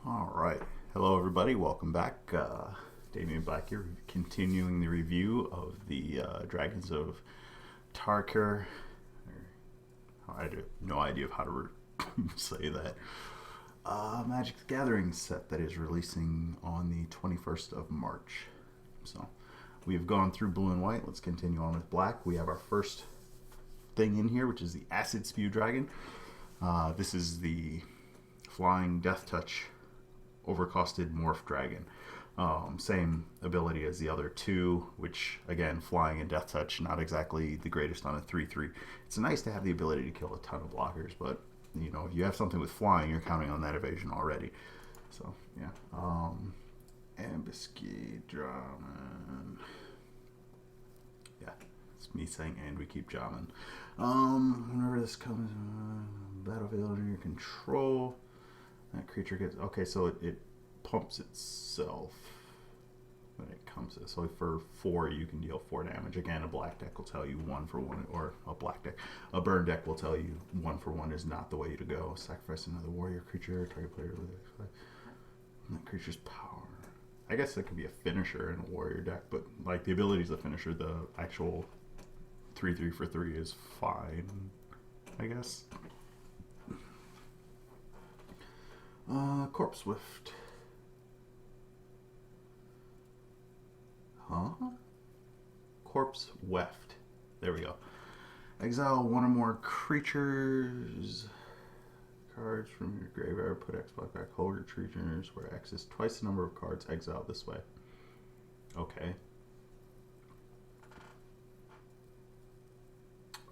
All right. Hello, everybody. Welcome back. Damionblackgear, continuing the review of the Dragons of Tarkir. I have no idea of how to say that. Magic the Gathering set that is releasing on the 21st of March. So we have gone through blue and white. Let's continue on with black. We have our first thing in here, which is the Acid Spew Dragon. This is the flying Death Touch overcosted morph dragon. Same ability as the other two, which again, flying and death touch, not exactly the greatest on a 3/3. It's nice to have the ability to kill a ton of blockers, but you know, if you have something with flying, you're counting on that evasion already. So yeah. Ambuscade Draman. Yeah, it's me saying and we keep jamming. Whenever this comes, battlefield under your control. That creature gets okay, so it pumps itself when it comes to. So for 4, you can deal 4 damage. Again, a black deck will tell you 1 for 1, or a black deck. A burn deck will tell you 1 for 1 is not the way to go. Sacrifice another warrior creature, target player with that creature's power. I guess that could be a finisher in a warrior deck, but like the ability is a finisher. The actual 3/3 for 3 is fine, I guess. Corpse Swift. Huh? Corpse Weft. There we go. Exile 1 or more creatures. Cards from your graveyard. Put X back. Hold your creatures where X is twice the number of cards exiled this way. Okay.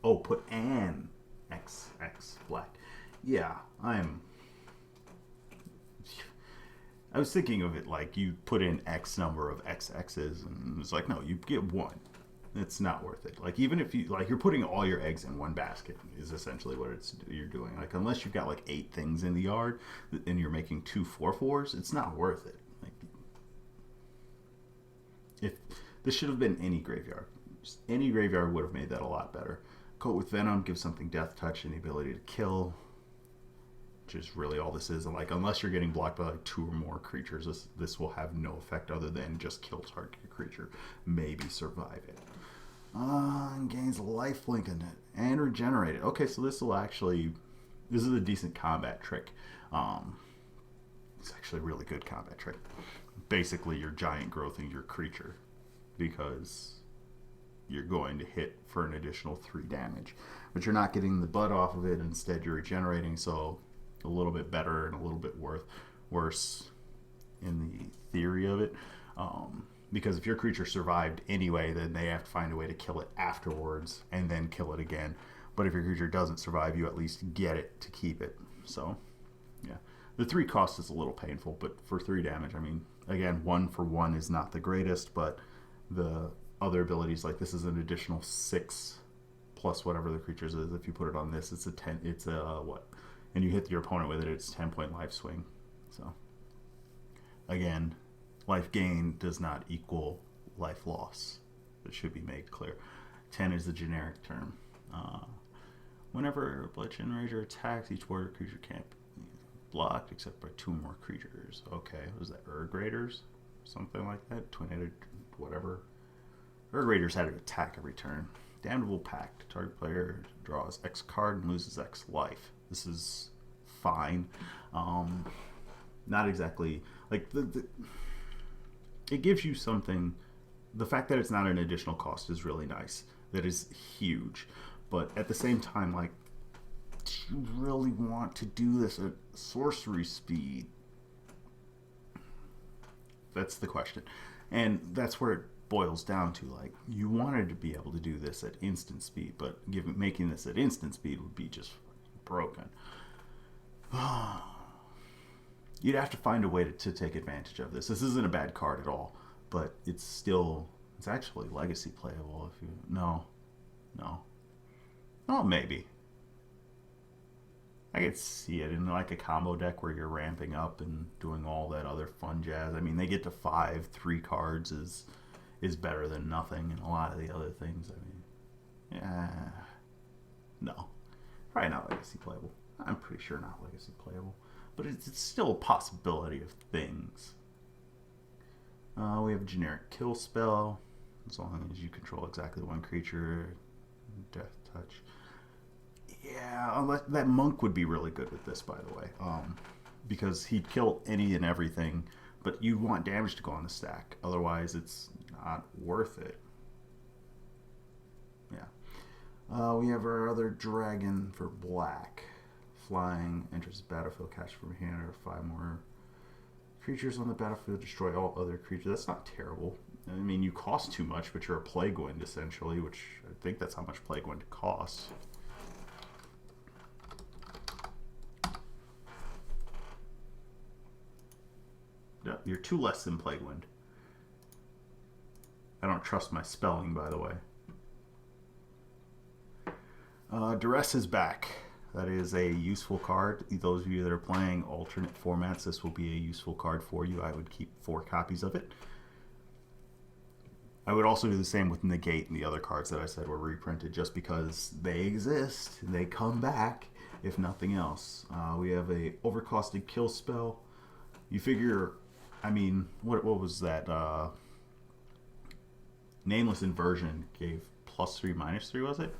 Oh, put an X black. Yeah, I was thinking of it like you put in X number of XXs, and it's like, no, you get 1. It's not worth it. Like, even if you, like, you're putting all your eggs in one basket is essentially what you're doing. Like, unless you've got like 8 things in the yard and you're making 2 4/4s, it's not worth it. Like, if this should have been any graveyard. Just any graveyard would have made that a lot better. Coat with Venom gives something death touch and the ability to kill, which is really all this is. And like, unless you're getting blocked by like 2 or more creatures, this will have no effect other than just kill target creature, maybe survive it. And gains lifelink in it and regenerate it. Okay, so this is a decent combat trick. It's actually a really good combat trick. Basically, you're giant growthing your creature because you're going to hit for an additional 3 damage, but you're not getting the butt off of it. Instead, you're regenerating, so a little bit better and a little bit worse in the theory of it. Because if your creature survived anyway, then they have to find a way to kill it afterwards and then kill it again. But if your creature doesn't survive, you at least get it to keep it. So, yeah. The 3 cost is a little painful, but for 3 damage, I mean, again, 1 for 1 is not the greatest, but the other abilities, like this is an additional 6 plus whatever the creature's is. If you put it on this, it's a 10, it's a what? And you hit your opponent with it, it's 10-point life swing. So, again, life gain does not equal life loss. It should be made clear. 10 is the generic term. Whenever a Blood Generator attacks, each warrior creature can't be blocked except by 2 or more creatures. Okay, was that Urg Raiders? Something like that? Twin-headed, whatever. Urg Raiders had an attack every turn. Damnable Pact. Target player draws X card and loses X life. This is fine. Not exactly like it gives you something. The fact that it's not an additional cost is really nice. That is huge. But at the same time, like, do you really want to do this at sorcery speed? That's the question. And that's where it boils down to. Like, you wanted to be able to do this at instant speed, but making this at instant speed would be just broken. You'd have to find a way to take advantage of this. This isn't a bad card at all, but it's actually legacy playable. If you no, oh, maybe I could see it in like a combo deck where you're ramping up and doing all that other fun jazz. I mean, they get to 5, 3 cards is better than nothing, and a lot of the other things. I mean, yeah, no, probably not legacy playable. I'm pretty sure not legacy playable. but it's still a possibility of things. We have a generic kill spell, as long as you control exactly one creature. Death touch. Yeah, that monk would be really good with this, by the way, because he'd kill any and everything, but you want damage to go on the stack. Otherwise, it's not worth it. Yeah. We have our other dragon for black. Flying, enters the battlefield, cast from hand, or 5 more creatures on the battlefield, destroy all other creatures. That's not terrible. I mean, you cost too much, but you're a plague wind, essentially, which I think that's how much plague wind costs. Yeah, you're 2 less than plague wind. I don't trust my spelling, by the way. Duress is back. That is a useful card. Those of you that are playing alternate formats, this will be a useful card for you. I would keep 4 copies of it. I would also do the same with Negate and the other cards that I said were reprinted, just because they exist. They come back, if nothing else. We have a overcosted kill spell. You figure, I mean, what was that? Nameless Inversion gave +3, -3, was it?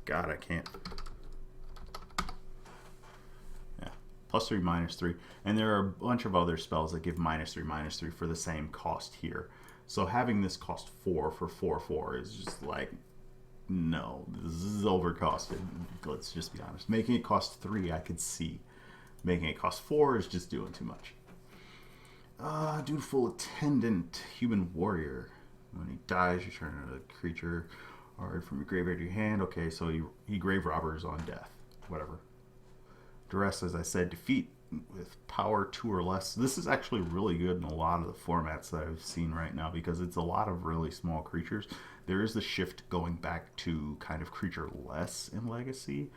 God, I can't. Yeah, +3, -3. And there are a bunch of other spells that give -3, -3 for the same cost here. So having this cost 4 for 4/4 is just like, no, this is overcosted. Let's just be honest. Making it cost 3, I could see. Making it cost 4 is just doing too much. Dutiful Attendant, Human Warrior. When he dies, you turn into a creature from your graveyard to your hand. Okay, so he grave robbers on death. Whatever. Duress, as I said, defeat with power 2 or less. This is actually really good in a lot of the formats that I've seen right now, because it's a lot of really small creatures. There is the shift going back to kind of creature less in Legacy.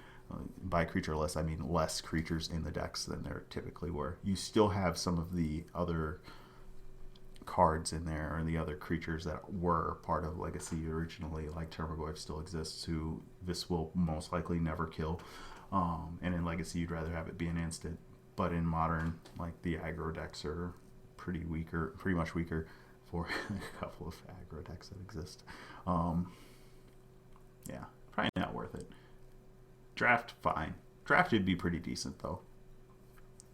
By creature less, I mean less creatures in the decks than there typically were. You still have some of the other cards in there, or the other creatures that were part of Legacy originally, like Termagoyf still exists, who this will most likely never kill. And in Legacy, you'd rather have it be an instant. But in Modern, like, the aggro decks are pretty much weaker for a couple of aggro decks that exist. Yeah, probably not worth it. Draft, fine. Draft would be pretty decent, though.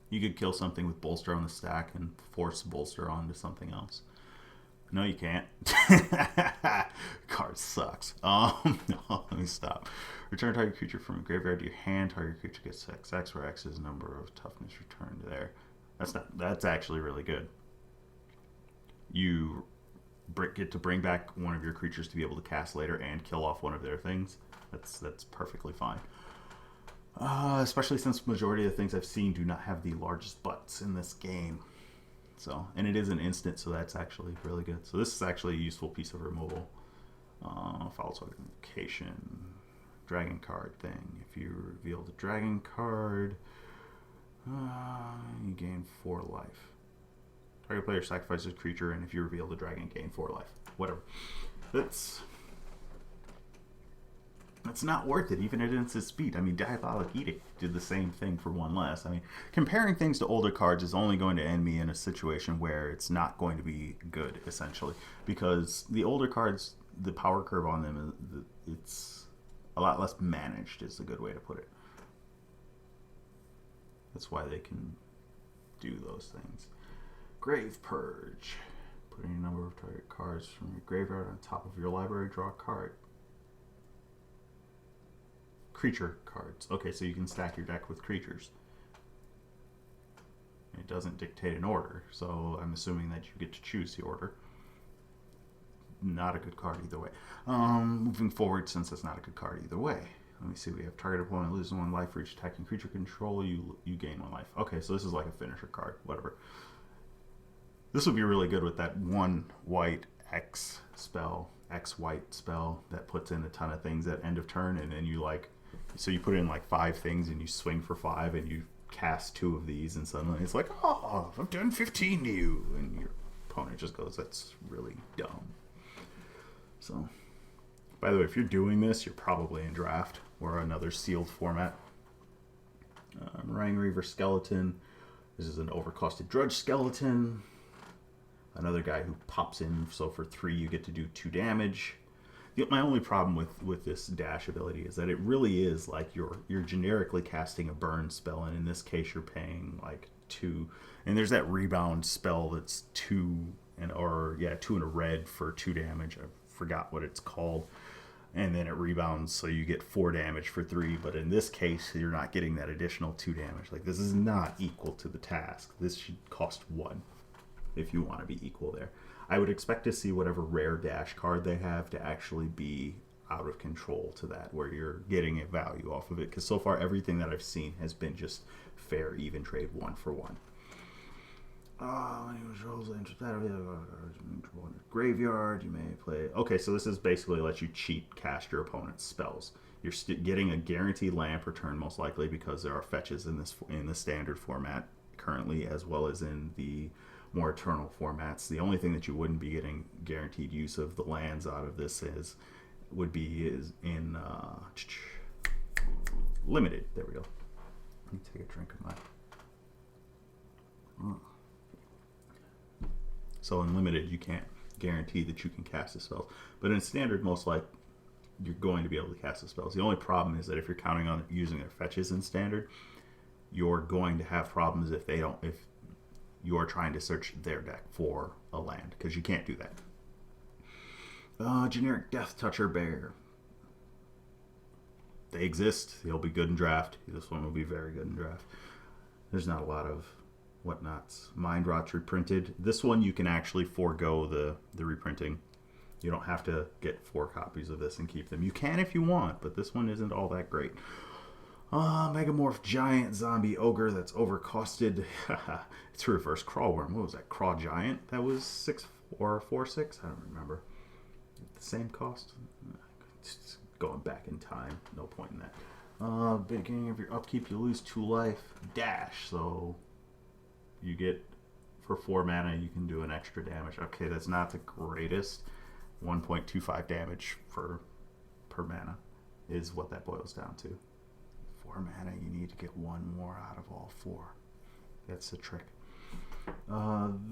You could kill something with Bolster on the stack and force Bolster onto something else. No, you can't. Card sucks. No, let me stop. Return target creature from a graveyard to your hand. Target creature gets XX, where X is the number of toughness returned there. That's actually really good. You get to bring back one of your creatures to be able to cast later and kill off one of their things. That's perfectly fine. Especially since majority of the things I've seen do not have the largest butts in this game. So, and it is an instant, so that's actually really good. So this is actually a useful piece of removal. Foul location, dragon card thing. If you reveal the dragon card, you gain 4 life. Target player sacrifices a creature, and if you reveal the dragon, gain 4 life. Whatever. That's not worth it, even at instant speed. I mean, Diabolic Edict did the same thing for 1 less. I mean, comparing things to older cards is only going to end me in a situation where it's not going to be good, essentially. Because the older cards, the power curve on them, it's a lot less managed, is a good way to put it. That's why they can do those things. Grave Purge. Put any number of target cards from your graveyard on top of your library, draw a card. Creature cards. Okay, so you can stack your deck with creatures. It doesn't dictate an order, so I'm assuming that you get to choose the order. Not a good card either way. Moving forward, since it's not a good card either way. Let me see, we have target opponent loses 1 life for each attacking creature control, you gain 1 life. Okay, so this is like a finisher card, whatever. This would be really good with that 1 white X white spell that puts in a ton of things at end of turn, and then you so you put in like 5 things and you swing for 5 and you cast 2 of these, and suddenly it's like, oh, I've done 15 to you, and your opponent just goes, that's really dumb. So, by the way, if you're doing this, you're probably in Draft or another sealed format. Meringue Reaver Skeleton. This is an overcosted Drudge Skeleton. Another guy who pops in, so for 3 you get to do 2 damage. My only problem with this dash ability is that it really is like you're generically casting a burn spell, and in this case you're paying like 2. And there's that rebound spell that's 2 and 2 and a red for 2 damage. I forgot what it's called. And then it rebounds, so you get 4 damage for 3. But in this case, you're not getting that additional 2 damage. Like, this is not equal to the task. This should cost 1 if you want to be equal there. I would expect to see whatever rare dash card they have to actually be out of control to that, where you're getting a value off of it. Because so far, everything that I've seen has been just fair, even trade 1 for 1. Graveyard, you may play. Okay, so this is basically lets you cheat cast your opponent's spells. You're getting a guaranteed lamp return, most likely, because there are fetches in the standard format currently, as well as in the more eternal formats. The only thing that you wouldn't be getting guaranteed use of the lands out of this would be in limited. There we go. Let me take a drink of mine. So in limited, you can't guarantee that you can cast the spells, but in standard, most likely you're going to be able to cast the spells. The only problem is that if you're counting on using their fetches in standard, you're going to have problems if you're trying to search their deck for a land, because you can't do that. Generic Death Toucher Bear. They exist. They'll be good in draft. This one will be very good in draft. There's not a lot of whatnots. Mind Rot's reprinted. This one you can actually forego the reprinting. You don't have to get 4 copies of this and keep them. You can if you want, but this one isn't all that great. Megamorph Giant Zombie Ogre that's overcosted. It's a reverse Crawworm. What was that? Craw Giant? That was 6 or 4/6? I don't remember. The same cost? It's going back in time. No point in that. Beginning of your upkeep, you lose 2 life. Dash. So you get, for 4 mana, you can do an extra damage. Okay, that's not the greatest. 1.25 damage per mana is what that boils down to. 4 mana, you need to get 1 more out of all 4. That's the trick.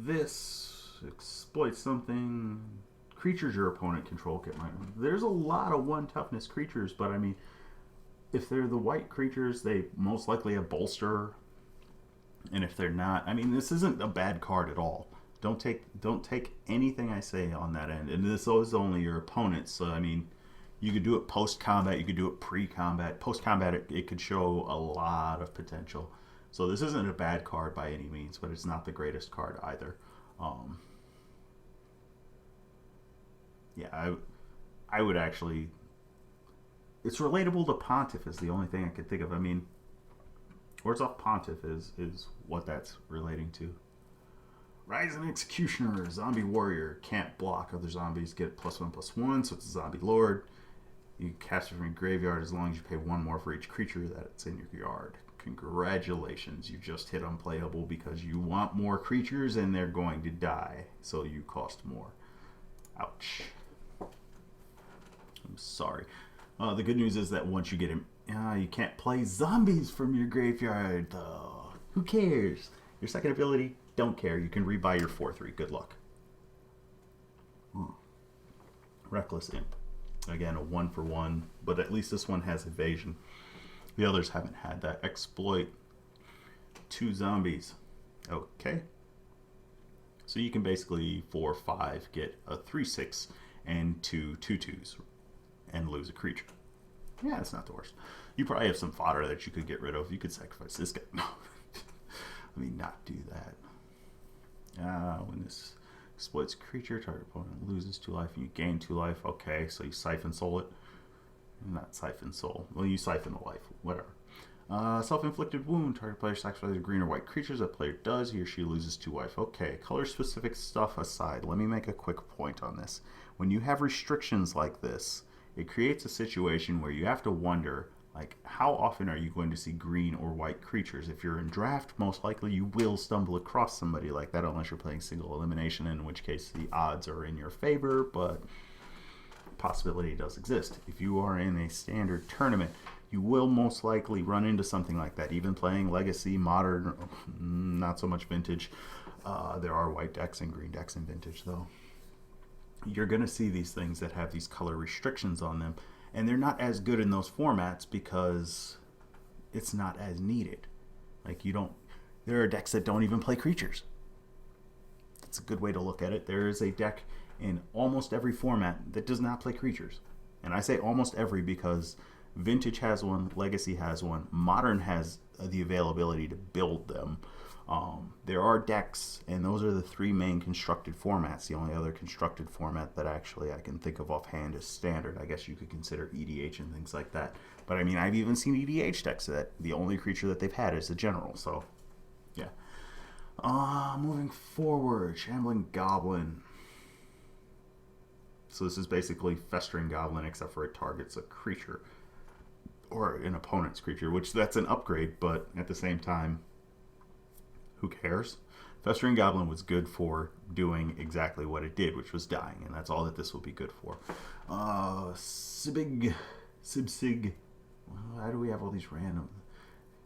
This exploits something. Creatures your opponent control get minus. There's a lot of 1 toughness creatures, but I mean, if they're the white creatures, they most likely have bolster. And if they're not, I mean, this isn't a bad card at all. Don't take anything I say on that end. And this is only your opponent, so I mean, you could do it post-combat, you could do it pre-combat. Post-combat, it could show a lot of potential. So this isn't a bad card by any means, but it's not the greatest card either. Yeah, I would actually... It's relatable to Pontiff is the only thing I could think of. I mean, Words Off Pontiff is what that's relating to. Rising Executioner, Zombie Warrior, can't block other zombies, get +1/+1, so it's a Zombie Lord. You cast it from your graveyard as long as you pay 1 more for each creature that's in your yard. Congratulations, you just hit unplayable because you want more creatures and they're going to die, so you cost more. Ouch. I'm sorry. The good news is that once you get him, you can't play zombies from your graveyard, though. Who cares? Your second ability, don't care. You can rebuy your 4/3. Good luck. Reckless Imp. Again, a 1/1, but at least this one has evasion. The others haven't had that. Exploit 2 zombies. Okay. So you can basically, for 5, get a 3/6 and 2 2/2s and lose a creature. Yeah, that's not the worst. You probably have some fodder that you could get rid of. You could sacrifice this guy. No. Let me not do that. When this exploits a creature, target opponent loses 2 life and you gain 2 life. Okay, so you Siphon Soul it. Not Siphon Soul. Well, you Siphon the life. Whatever. Self-inflicted wound. Target player sacrifices green or white creatures. That player does. He or she loses 2 life. Okay, color-specific stuff aside, let me make a quick point on this. When you have restrictions like this, it creates a situation where you have to wonder, like, how often are you going to see green or white creatures? If you're in draft, most likely you will stumble across somebody like that unless you're playing single elimination, in which case the odds are in your favor, but possibility does exist. If you are in a standard tournament, You will most likely run into something like that, even playing Legacy, Modern, not so much Vintage. There are white decks and green decks in Vintage, though. You're going to see these things that have these color restrictions on them, and they're not as good in those formats because it's not as needed. Like, you don't, there are decks that don't even play creatures. That's a good way to look at it. There is a deck in almost every format that does not play creatures. And I say almost every because Vintage has one, Legacy has one, Modern has the availability to build them. There are decks, and those are the three main constructed formats. The only other constructed format that actually I can think of offhand is Standard. I guess you could consider EDH and things like that. But I mean, I've even seen EDH decks that the only creature that they've had is a general. So, yeah. Moving forward, Shambling Goblin. So this is basically Festering Goblin, except for it targets a creature or an opponent's creature, which that's an upgrade, but at the same time, who cares? Festering Goblin was good for doing exactly what it did, which was dying, and that's all that this will be good for. Sibsig. Why do we have all these random?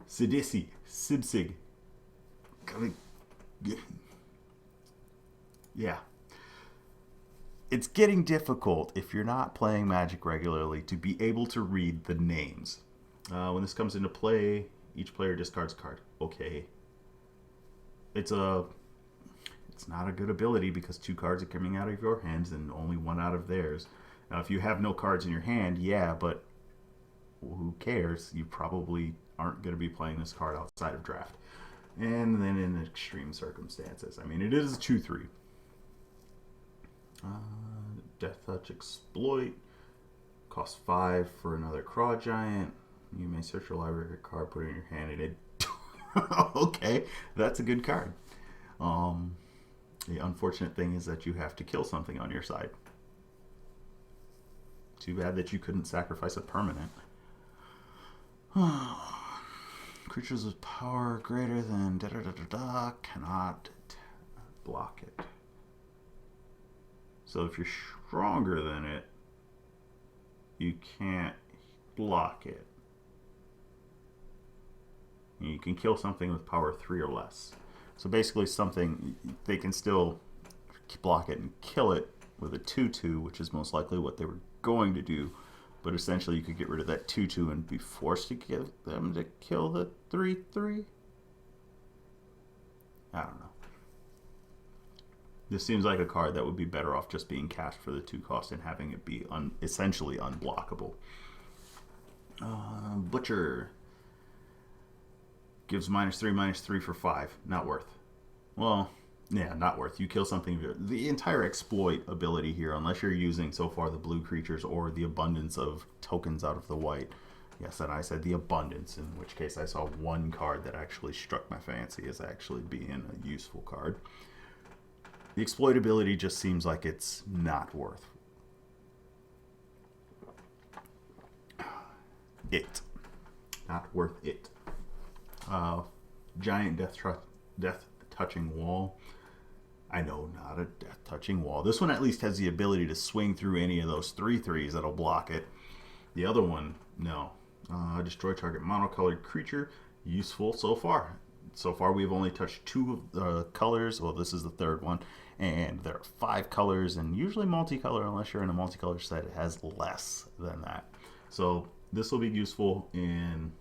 Sidisi. Sibsig. Yeah. It's getting difficult if you're not playing Magic regularly to be able to read the names. When this comes into play, each player discards a card. Okay. It's not a good ability because 2 cards are coming out of your hands and only 1 out of theirs. Now, if you have no cards in your hand, yeah, but who cares? You probably aren't going to be playing this card outside of draft. And then in extreme circumstances. I mean, it is a 2/3. Death Touch Exploit. Costs 5 for another Craw Giant. You may search your library for a card, put it in your hand, and it... Okay, that's a good card. The unfortunate thing is that you have to kill something on your side. Too bad that you couldn't sacrifice a permanent. Creatures with power greater than cannot block it. So if you're stronger than it, you can't block it. And you can kill something with power 3 or less. So basically something, they can still block it and kill it with a 2/2, which is most likely what they were going to do. But essentially you could get rid of that 2/2 and be forced to get them to kill the 3/3. I don't know. This seems like a card that would be better off just being cast for the 2 cost and having it be essentially unblockable. Butcher gives -3/-3 for 5. Not worth. Well, yeah, not worth. You kill something. The entire exploit ability here, unless you're using so far the blue creatures or the abundance of tokens out of the white. Yes, and I said the abundance, in which case I saw one card that actually struck my fancy as actually being a useful card. The exploit ability just seems like it's not worth it. Not worth it. Giant death touching wall. I know, not a death touching wall. This one at least has the ability to swing through any of those 3/3s that'll block it. The other one, no. Destroy target monocolored creature. Useful so far. So far we've only touched 2 colors. Well, this is the 3rd one. And there are 5 colors, and usually multicolor, unless you're in a multicolor set, it has less than that. So this will be useful in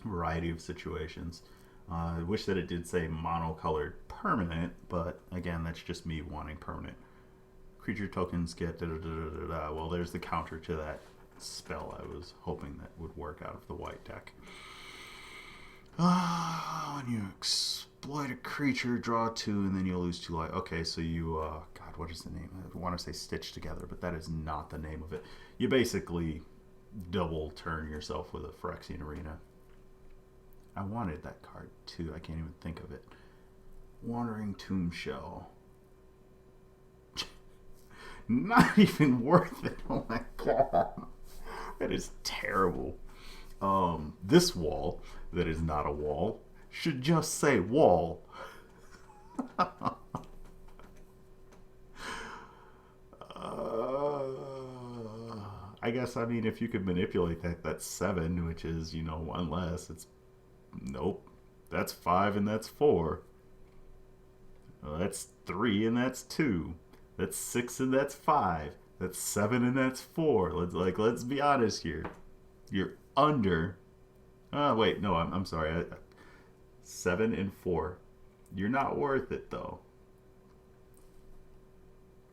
a variety of situations. I wish that it did say monocolored permanent, but again, that's just me wanting permanent. Creature tokens get Well, there's the counter to that spell I was hoping that would work out of the white deck. When you exploit a creature, draw 2, and then you'll lose 2 life. Okay, so you, God, what is the name? I want to say Stitch Together, but that is not the name of it. You basically double turn yourself with a Phyrexian Arena. I wanted that card too. I can't even think of it. Wandering Tomb Shell. Not even worth it. Oh my god. That is terrible. This wall, that is not a wall, should just say wall. I guess, I mean, if you could manipulate that, that's 7, which is, one less. It's, nope. That's 5 and that's 4. Well, that's 3 and that's 2. That's 6 and that's 5. That's 7 and that's 4. Let's be honest here. You're under. Oh wait, no, I'm sorry. 7 and 4. You're not worth it though.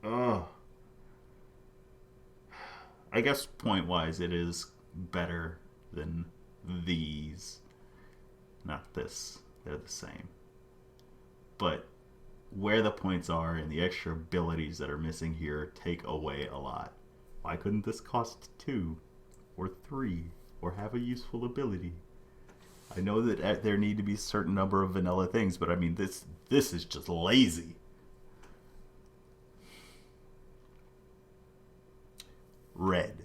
Oh. I guess point wise, it is better than these. Not this. They're the same. But where the points are and the extra abilities that are missing here take away a lot. Why couldn't this cost 2 or 3 or have a useful ability? I know that there need to be a certain number of vanilla things, but I mean, this is just lazy. Red.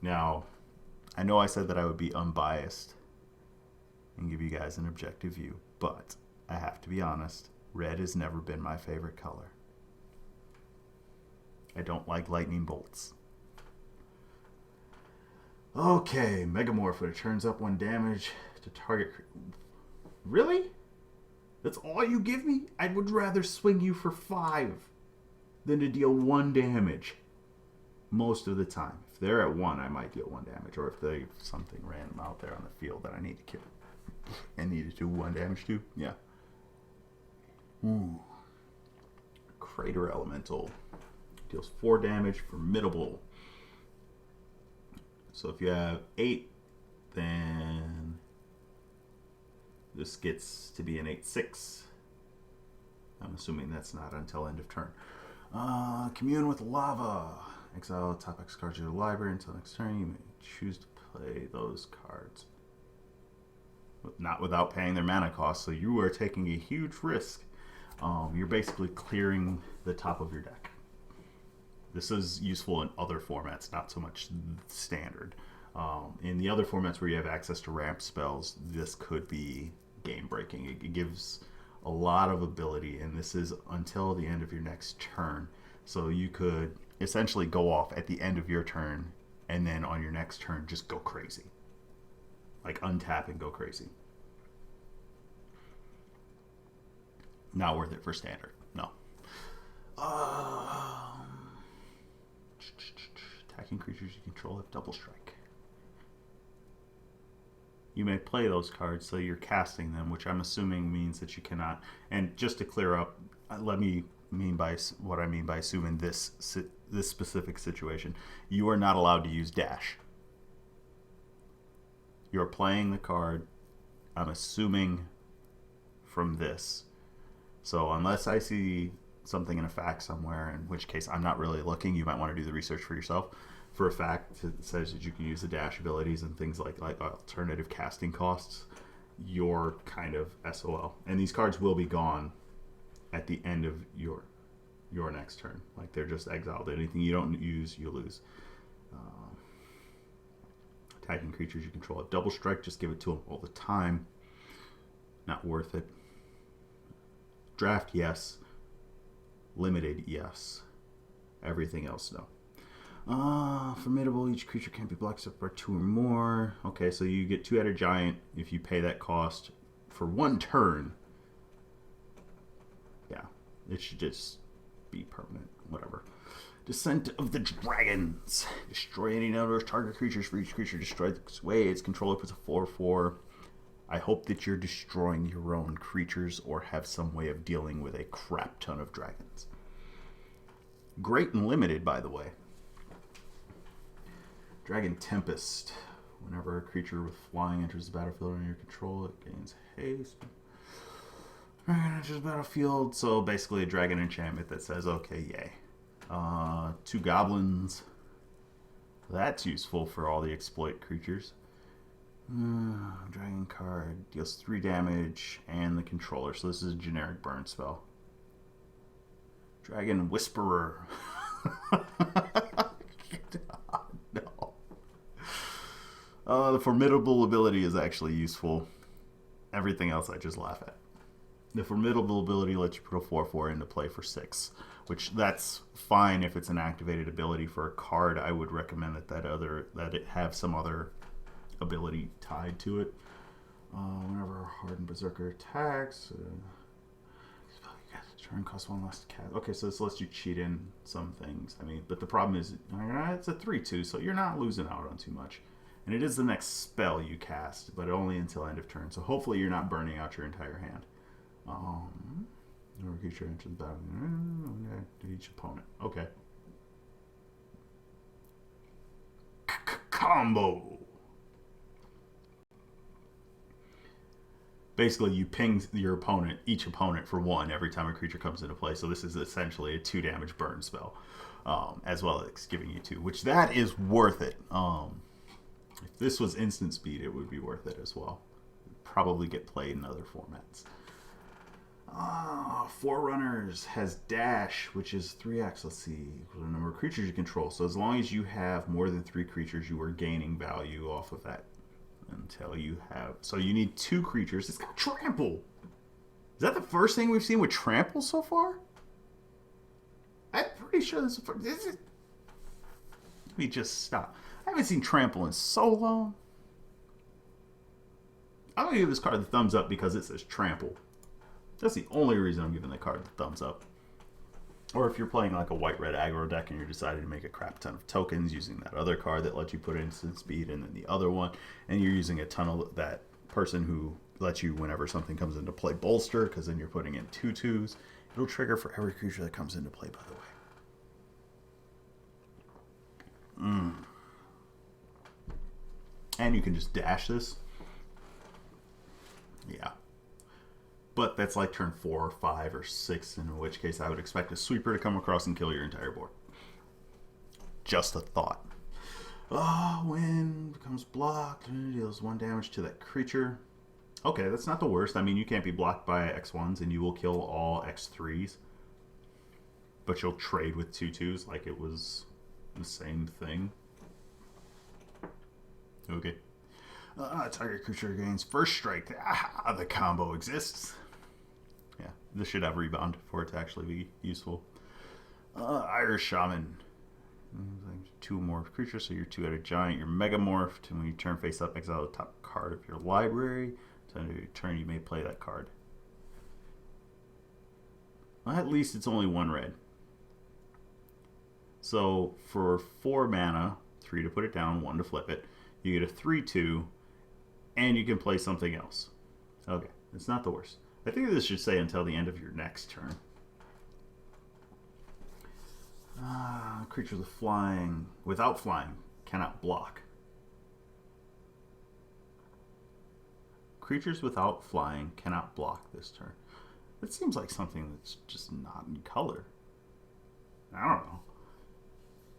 Now, I know I said that I would be unbiased and give you guys an objective view, but I have to be honest, red has never been my favorite color. I don't like lightning bolts. Okay, Megamorph, when it turns up 1 damage to target. Really? That's all you give me? I would rather swing you for 5 than to deal 1 damage. Most of the time. If they're at 1, I might deal 1 damage. Or if they something random out there on the field that I need to kill. And need to do 1 damage to? Yeah. Ooh. Crater Elemental. Deals 4 damage. Formidable. So if you have 8, then this gets to be an 8/6. I'm assuming that's not until end of turn. Commune with Lava. Exile top X cards of your library until next turn. You may choose to play those cards. Not without paying their mana cost, so you are taking a huge risk. You're basically clearing the top of your deck. This is useful in other formats, not so much standard. In the other formats where you have access to ramp spells, this could be game-breaking. It gives a lot of ability, and this is until the end of your next turn. So you could essentially go off at the end of your turn, and then on your next turn, just go crazy. Like untap and go crazy. Not worth it for standard. No. Attacking creatures you control have double strike. You may play those cards, so you're casting them, which I'm assuming means that you cannot. And just to clear up, what I mean by assuming this specific situation, you are not allowed to use dash. You're playing the card, I'm assuming, from this. So unless I see something in a fact somewhere, in which case I'm not really looking, you might want to do the research for yourself. For a fact, it says that you can use the dash abilities and things like alternative casting costs. You're kind of SOL. And these cards will be gone at the end of your next turn. Like, they're just exiled. Anything you don't use, you lose. Attacking creatures you control have double strike. Just give it to them all the time. Not worth it. Draft, yes. Limited, yes. Everything else, no. Formidable. Each creature can't be blocked except for 2 or more. Okay, so you get 2-headed giant if you pay that cost for 1 turn. Yeah, it should just be permanent. Whatever. Descent of the Dragons. Destroy any number of target creatures. For each creature destroyed this way, its controller puts a 4/4. I hope that you're destroying your own creatures or have some way of dealing with a crap ton of dragons. Great and limited, by the way. Dragon Tempest. Whenever a creature with flying enters the battlefield under your control, it gains haste. Dragon enters the battlefield. So basically a dragon enchantment that says, okay, yay. 2 goblins. That's useful for all the exploit creatures. Dragon card. Deals 3 damage and the controller. So this is a generic burn spell. Dragon Whisperer. No. The formidable ability is actually useful. Everything else I just laugh at. The formidable ability lets you put a 4/4 into play for 6, which that's fine if it's an activated ability. For a card, I would recommend that it have some other ability tied to it. Whenever a hardened berserker attacks, turn costs 1 less to cast. Okay, so this lets you cheat in some things. I mean, but the problem is it's a 3/2, so you're not losing out on too much. And it is the next spell you cast, but only until end of turn. So hopefully you're not burning out your entire hand. Or creature enters the battle to each opponent. Okay. Combo. Basically, you ping each opponent for 1 every time a creature comes into play. So this is essentially a 2 damage burn spell, as well as giving you 2, which that is worth it. If this was instant speed, it would be worth it as well. Probably get played in other formats. Forerunners has dash, which is 3x. Let's see, the number of creatures you control. So as long as you have more than 3 creatures, you are gaining value off of that. Until you have... So you need 2 creatures. It's got trample. Is that the first thing we've seen with trample so far? I'm pretty sure this is... Let me just stop. I haven't seen trample in so long. I'm going to give this card the thumbs up because it says trample. That's the only reason I'm giving the card the thumbs up. Or if you're playing like a white-red aggro deck and you're deciding to make a crap ton of tokens using that other card that lets you put instant speed and then the other one, and you're using a ton of that person who lets you, whenever something comes into play, bolster, because then you're putting in 2/2s. It'll trigger for every creature that comes into play, by the way. And you can just dash this. Yeah. But that's like turn 4 or 5 or 6, in which case I would expect a sweeper to come across and kill your entire board. Just a thought. When becomes blocked, it deals 1 damage to that creature. Okay, that's not the worst. I mean, you can't be blocked by X1s, and you will kill all X3s. But you'll trade with 2/2s like it was the same thing. Okay. Target creature gains first strike. The combo exists. Yeah, this should have rebound for it to actually be useful. Irish Shaman. 2 more creatures, so you're 2-headed giant. You're megamorphed, and when you turn face up, exile the top card of your library. So under your turn, you may play that card. Well, at least it's only 1 red. So for 4 mana, 3 to put it down, 1 to flip it, you get a 3/2, and you can play something else. Okay, it's not the worst. I think this should say until the end of your next turn. Creatures without flying, cannot block. Creatures without flying cannot block this turn. That seems like something that's just not in color. I don't know.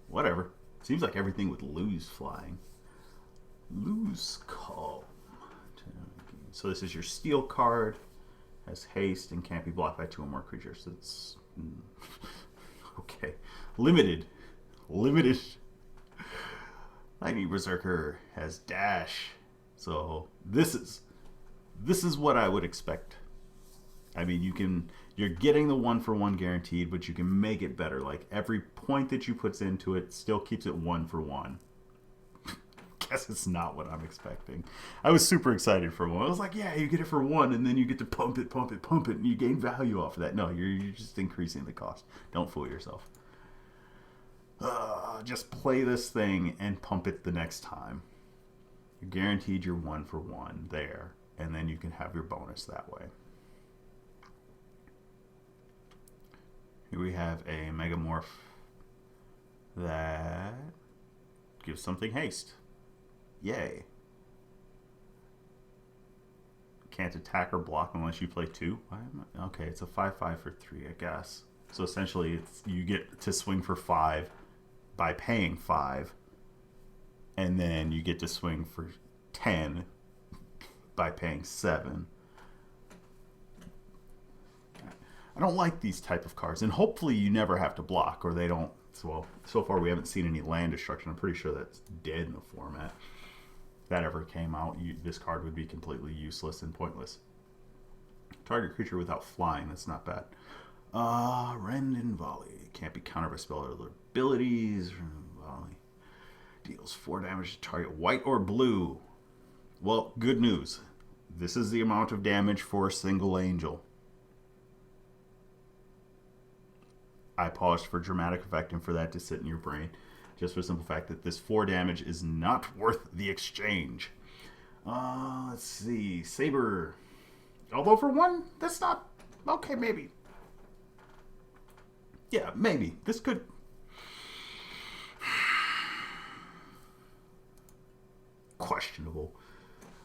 Whatever. Seems like everything would lose flying. Lose calm. So this is your steel card. Has haste and can't be blocked by 2 or more creatures. It's okay. Limited. Lightning Berserker has dash. So this is what I would expect. I mean, you're getting the 1-for-1 guaranteed, but you can make it better. Like every point that you put into it still keeps it 1-for-1. Guess it's not what I'm expecting. I was super excited for 1. I was like, yeah, you get it for 1, and then you get to pump it, and you gain value off of that. No, you're just increasing the cost. Don't fool yourself. Just play this thing and pump it the next time. You're guaranteed your 1-for-1 there, and then you can have your bonus that way. Here we have a Megamorph that gives something haste. Yay. Can't attack or block unless you play 2. Okay, it's a 5/5 for 3, I guess. So essentially, you get to swing for 5 by paying 5, and then you get to swing for 10 by paying 7. I don't like these type of cards, and hopefully you never have to block, or they don't. Well, so far we haven't seen any land destruction. I'm pretty sure that's dead in the format. If that ever came out, this card would be completely useless and pointless. Target creature without flying. That's not bad. Rend and Volley. Can't be countered by spell or other abilities. Volley. Deals 4 damage to target white or blue. Well, good news. This is the amount of damage for a single angel. I paused for dramatic effect and for that to sit in your brain. Just for the simple fact that this 4 damage is not worth the exchange. Let's see. Saber. Although for 1, that's not... Okay, maybe. Yeah, maybe. This could... Questionable.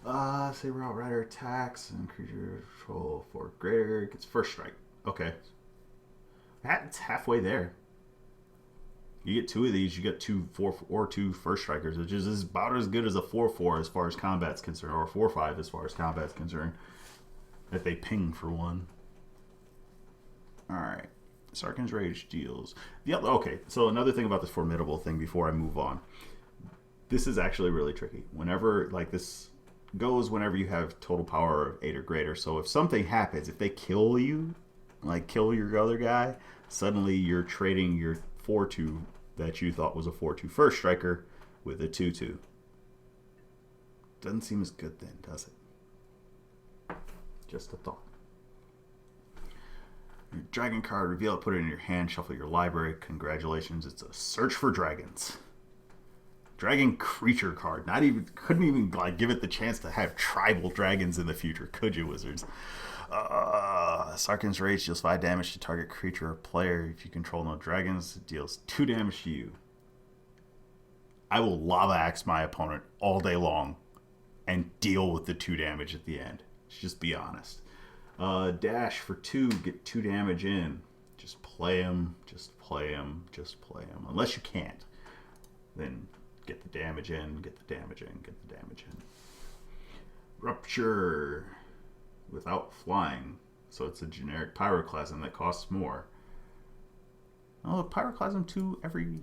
Saber Outrider attacks and creature control 4 greater. Gets first strike. Okay. That's halfway there. You get 2 of these, you get 2 4 or 2 first strikers, which is about as good as a 4/4 as far as combat's concerned, or a 4/5 as far as combat's concerned. That they ping for 1. Alright. Sarkhan's Rage deals. Okay, so another thing about this formidable thing before I move on. This is actually really tricky. Whenever, like, this goes whenever you have total power of 8 or greater. So if something happens, if they kill you, like kill your other guy, suddenly you're trading your 4/2 that you thought was a 4/2 first striker with a 2/2. Doesn't seem as good then, does it? Just a thought. Your dragon card, reveal it, put it in your hand, shuffle your library. Congratulations, it's a search for dragons. Dragon creature card. Couldn't even like give it the chance to have tribal dragons in the future, could you, wizards? Sarkhan's Rage deals 5 damage to target creature or player. If you control no dragons, it deals 2 damage to you. I will lava axe my opponent all day long and deal with the 2 damage at the end. Let's just be honest. Dash for 2, get 2 damage in. Just play him, just play him, just play him. Unless you can't, then get the damage in, get the damage in, get the damage in. Rupture without flying. So it's a generic pyroclasm that costs more. Oh, pyroclasm 2 every...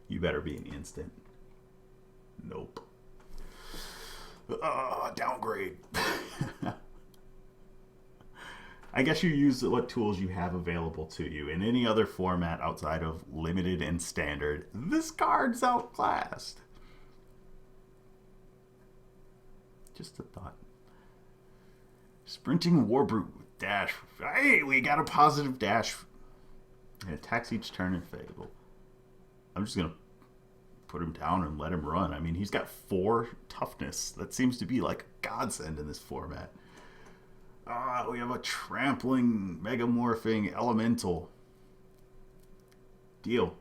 You better be an instant. Nope. Downgrade. I guess you use what tools you have available to you. In any other format outside of limited and standard, this card's outclassed. Just a thought. Sprinting Warbrute with dash. Hey, we got a positive dash. It attacks each turn in Fable. I'm just going to put him down and let him run. I mean, he's got 4 toughness. That seems to be like a godsend in this format. We have a trampling, megamorphing elemental. Deal.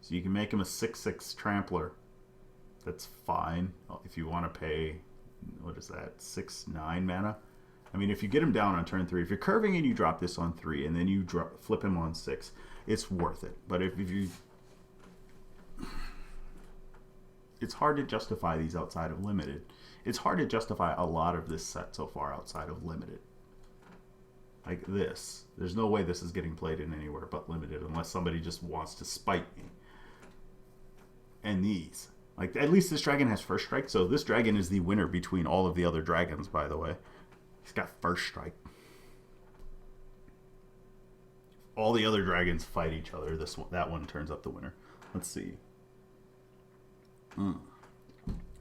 So you can make him a 6/6 trampler. That's fine. If you want to pay, what is that, 6/9 mana? I mean, if you get him down on turn 3, if you're curving and you drop this on 3, and then you flip him on 6, it's worth it. But if you... It's hard to justify these outside of limited. It's hard to justify a lot of this set so far outside of limited. Like this. There's no way this is getting played in anywhere but limited unless somebody just wants to spite me. And these. Like, at least this dragon has first strike, so this dragon is the winner between all of the other dragons, by the way. He's got first strike. All the other dragons fight each other. That one turns up the winner. Let's see.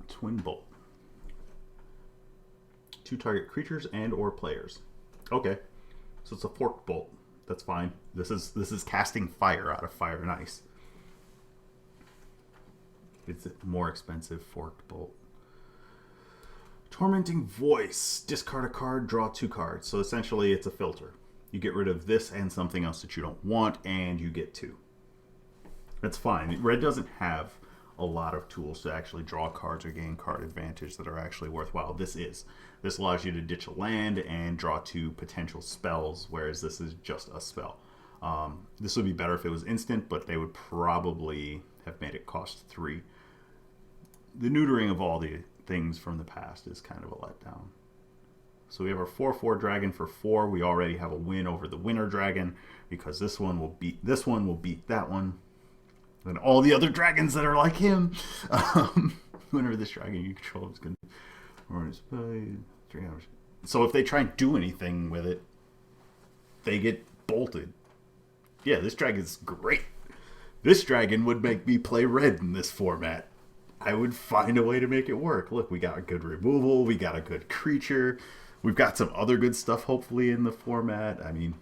Twin Bolt. 2 target creatures and or players. Okay, so it's a forked bolt. That's fine. This is casting fire out of fire and ice. It's a more expensive forked bolt. Tormenting Voice. Discard a card, draw 2 cards. So essentially it's a filter. You get rid of this and something else that you don't want, and you get 2. That's fine. Red doesn't have a lot of tools to actually draw cards or gain card advantage that are actually worthwhile. This allows you to ditch a land and draw 2 potential spells, whereas this is just a spell. This would be better if it was instant, but they would probably have made it cost 3. The neutering of all the things from the past is kind of a letdown. So we have our 4/4 dragon for 4. We already have a win over the winner dragon because this one will beat that one. and all the other dragons that are like him. Whenever this dragon you control is going to 3 hours. So if they try and do anything with it, they get bolted. Yeah, this dragon's great. This dragon would make me play red in this format. I would find a way to make it work. Look, we got a good removal. We got a good creature. We've got some other good stuff, hopefully, in the format. I mean,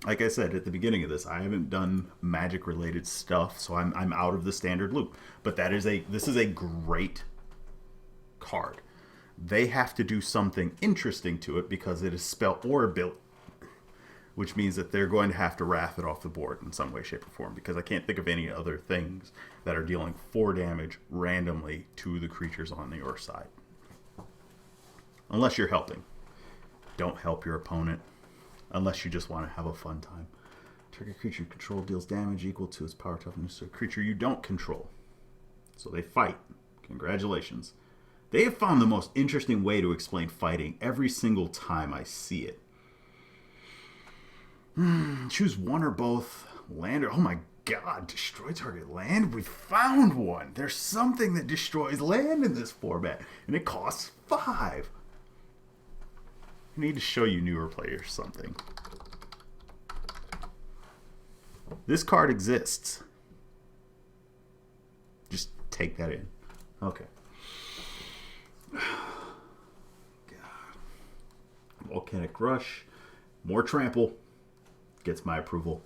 like I said at the beginning of this, I haven't done Magic-related stuff, so I'm out of the standard loop. But this is a great card. They have to do something interesting to it because it is spell or ability, which means that they're going to have to wrath it off the board in some way, shape, or form, because I can't think of any other things that are dealing 4 damage randomly to the creatures on your side. Unless you're helping. Don't help your opponent unless you just want to have a fun time. Target creature you control deals damage equal to its power toughness to a creature you don't control. So they fight. Congratulations. They have found the most interesting way to explain fighting every single time I see it. Choose one or both land or... Oh my god, destroy target land? We found one! There's something that destroys land in this format, and it costs 5. I need to show you newer players something. This card exists. Just take that in. Okay. God. Volcanic Rush. More trample. Gets my approval.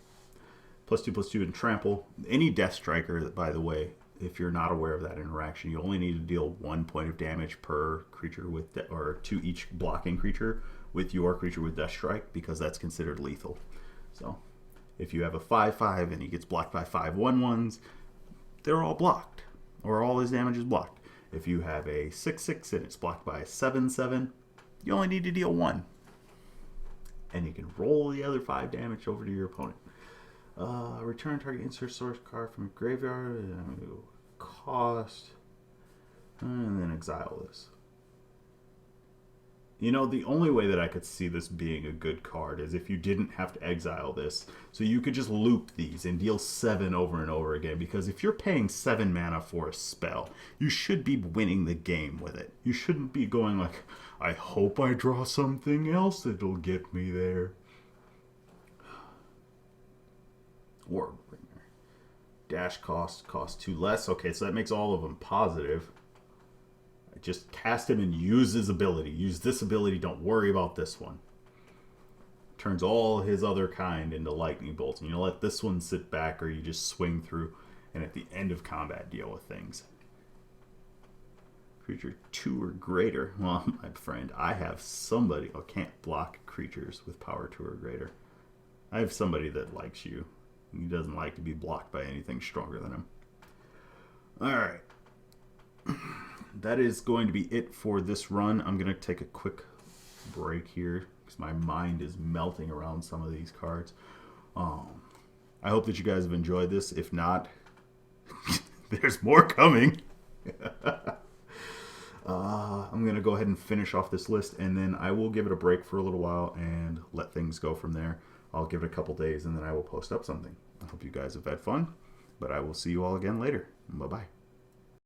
+2/+2 and trample. Any Death Striker, by the way, if you're not aware of that interaction, you only need to deal 1 point of damage per creature with, or to each blocking creature with your creature with Death Strike, because that's considered lethal. So if you have a 5/5 and he gets blocked by 5/1/1s, they're all blocked, or all his damage is blocked. If you have a 6/6 and it's blocked by a 7/7, you only need to deal 1. And you can roll the other 5 damage over to your opponent. Return target insert source card from your graveyard. Cost. And then exile this. You know, the only way that I could see this being a good card is if you didn't have to exile this. So you could just loop these and deal 7 over and over again. Because if you're paying 7 mana for a spell, you should be winning the game with it. You shouldn't be going like, I hope I draw something else that'll get me there. Warbringer. Dash cost 2 less. Okay, so that makes all of them positive. Just cast him and use his ability. Use this ability. Don't worry about this one. Turns all his other kind into lightning bolts. And you let this one sit back, or you just swing through and at the end of combat deal with things. Creature 2 or greater. Well, my friend, I have somebody who can't block creatures with power 2 or greater. I have somebody that likes you. He doesn't like to be blocked by anything stronger than him. Alright. That is going to be it for this run. I'm going to take a quick break here because my mind is melting around some of these cards. I hope that you guys have enjoyed this. If not, there's more coming. I'm going to go ahead and finish off this list, and then I will give it a break for a little while and let things go from there. I'll give it a couple days, and then I will post up something. I hope you guys have had fun, but I will see you all again later. Bye-bye.